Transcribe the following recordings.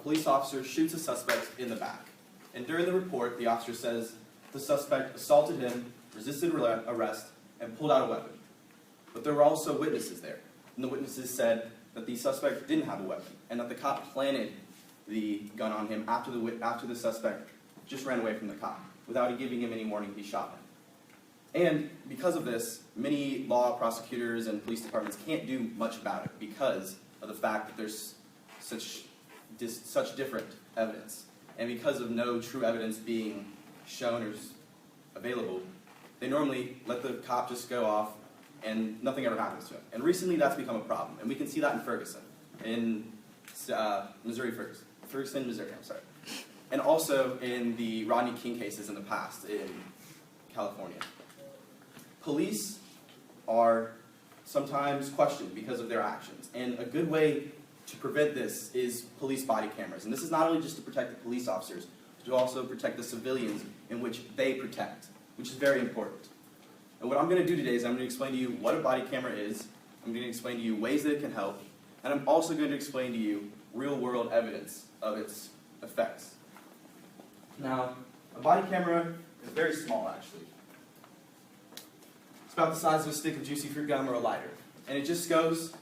police officer shoots a suspect in the back. And during the report, the officer says the suspect assaulted him, resisted arrest, and pulled out a weapon. But there were also witnesses there. And the witnesses said that the suspect didn't have a weapon, and that the cop planted the gun on him after the suspect just ran away from the cop. Without giving him any warning, he shot him. And because of this, many law prosecutors and police departments can't do much about it because of the fact that there's such different evidence. And because of no true evidence being shown or available, they normally let the cop just go off and nothing ever happens to him. And recently that's become a problem. And we can see that in Ferguson, Ferguson, Missouri, I'm sorry. And also in the Rodney King cases in the past in California. Police are sometimes questioned because of their actions. And a good way to prevent this is police body cameras. And this is not only just to protect the police officers, but to also protect the civilians in which they protect, which is very important. And what I'm going to do today is I'm going to explain to you what a body camera is. I'm going to explain to you ways that it can help. And I'm also going to explain to you real-world evidence of its effects. Now, a body camera is very small, actually. It's about the size of a stick of juicy fruit gum or a lighter. And it just goes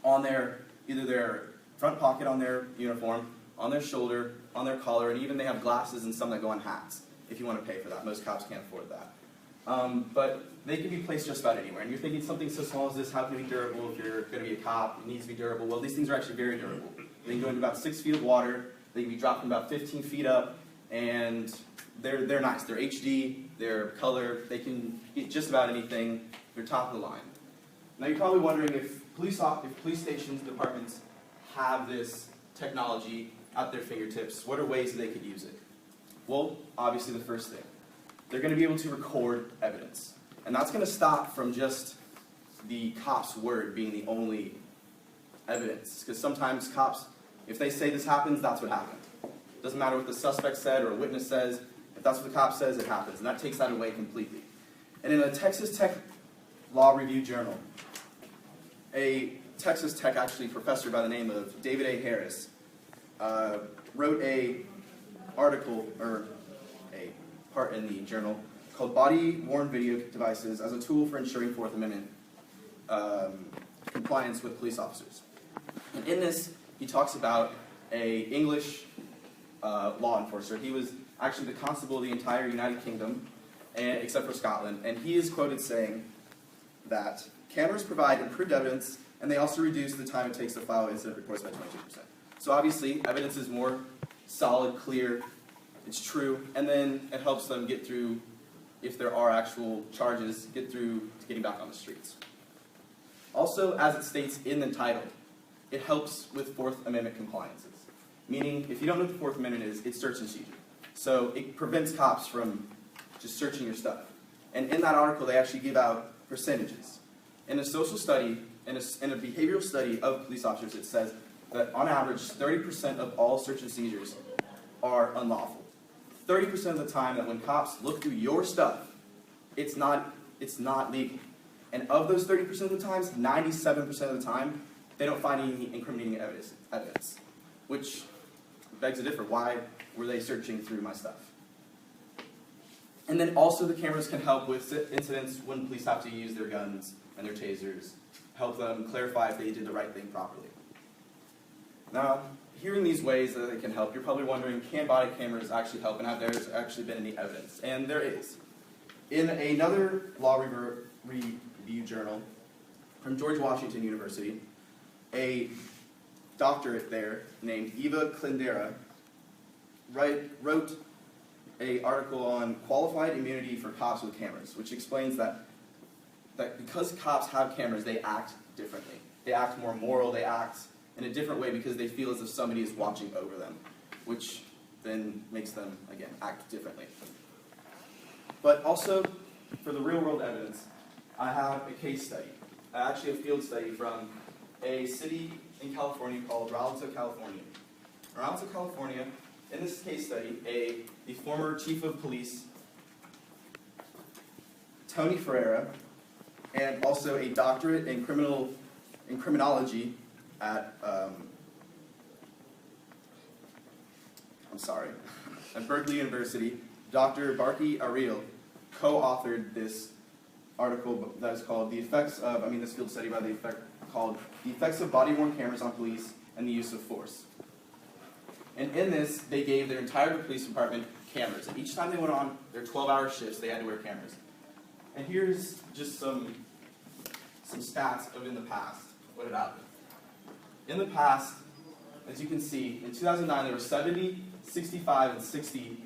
on either their front pocket on their uniform, on their shoulder, on their collar, and even they have glasses and some that go on hats, if you want to pay for that. Most cops can't afford that. But they can be placed just about anywhere. And you're thinking something so small as this, how can it be durable if you're going to be a cop? It needs to be durable. Well, these things are actually very durable. They can go into about 6 feet of water. They can be dropped from about 15 feet up. And they're nice. They're HD. They're color. They can get just about anything. They're top of the line. Now you're probably wondering if police stations, departments have this technology at their fingertips, what are ways that they could use it? Well, obviously the first thing. They're going to be able to record evidence. And that's going to stop from just the cop's word being the only evidence. Because sometimes cops, if they say this happens, that's what happened. It doesn't matter what the suspect said or a witness says. If that's what the cop says, it happens. And that takes that away completely. And in a Texas Tech Law Review Journal, a Texas Tech professor by the name of David A. Harris wrote a article, or a part in the journal, called Body-Worn Video Devices as a Tool for Ensuring Fourth Amendment Compliance with Police Officers. And in this, he talks about an English law enforcer. He was actually the constable of the entire United Kingdom, except for Scotland, and he is quoted saying that cameras provide improved evidence, and they also reduce the time it takes to file incident reports by 22%. So obviously, evidence is more solid, clear, it's true, and then it helps them get through, if there are actual charges, get through to getting back on the streets. Also, as it states in the title, it helps with Fourth Amendment compliances. Meaning, if you don't know what the Fourth Amendment is, it's search and seizure. So it prevents cops from just searching your stuff. And in that article, they actually give out percentages. In a social study, in a behavioral study of police officers, it says that on average, 30% of all search and seizures are unlawful. 30% of the time that when cops look through your stuff, it's not legal. And of those 30% of the times, 97% of the time, they don't find any incriminating evidence, which begs to differ. Why were they searching through my stuff? And then also the cameras can help with incidents when police have to use their guns and their tasers, help them clarify if they did the right thing properly. Now, hearing these ways that they can help, you're probably wondering, can body cameras actually help, and have there actually been any evidence? And there is. In another law review journal from George Washington University, a doctorate there named Eva Klindera wrote an article on qualified immunity for cops with cameras, which explains that because cops have cameras, they act differently. They act more moral, they act in a different way because they feel as if somebody is watching over them, which then makes them, again, act differently. But also, for the real-world evidence, I have a case study, actually a field study from a city in California called Rialto, California. Rialto, California, in this case study, the former chief of police, Tony Ferreira, and also a doctorate in criminology at sorry, at Berkeley University, Dr. Barkey Ariel co-authored this article that is called this field study called The Effects of Body-Worn Cameras on Police and the Use of Force. And in this, they gave their entire police department cameras. And each time they went on their 12-hour shifts, they had to wear cameras. And here's just some stats of in the past, what had happened. In the past, as you can see, in 2009, there were 70, 65, and 60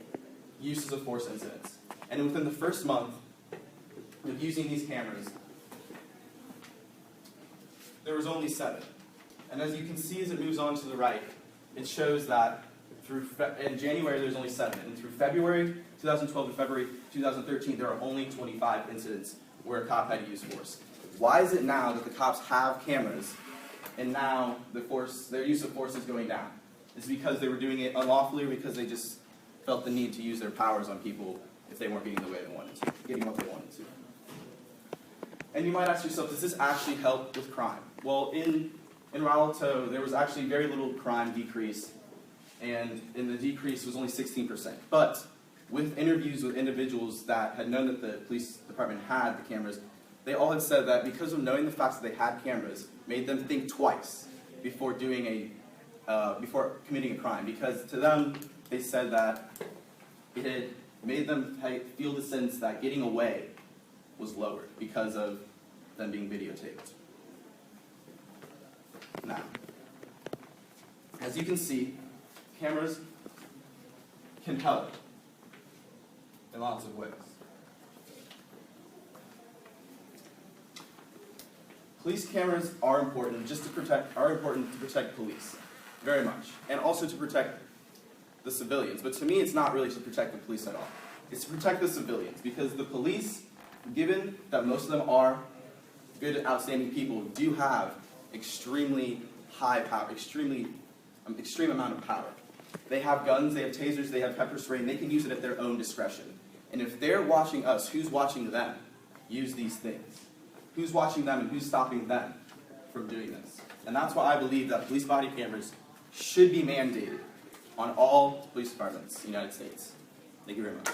uses of force incidents. And within the first month of using these cameras, there was only 7. And as you can see as it moves on to the right, it shows that in January there's only 7. And through February 2012 to February 2013, there are only 25 incidents where a cop had to use force. Why is it now that the cops have cameras and now their use of force is going down? It's because they were doing it unlawfully or because they just felt the need to use their powers on people if they weren't getting what they wanted to. And you might ask yourself, does this actually help with crime? Well, in Rialo Alto, there was actually very little crime decrease, and the decrease was only 16%. But with interviews with individuals that had known that the police department had the cameras, they all had said that because of knowing the fact that they had cameras, made them think twice before before committing a crime. Because to them, they said that it had made them feel the sense that getting away was lowered because of them being videotaped. Now, as you can see, cameras can help in lots of ways. Police cameras are important to protect police, very much, and also to protect the civilians. But to me, it's not really to protect the police at all. It's to protect the civilians, because the police, given that most of them are good, outstanding people, do have extremely high power, extreme amount of power. They have guns, they have tasers, they have pepper spray, and they can use it at their own discretion. And if they're watching us, who's watching them use these things? Who's watching them and who's stopping them from doing this? And that's why I believe that police body cameras should be mandated on all police departments in the United States. Thank you very much.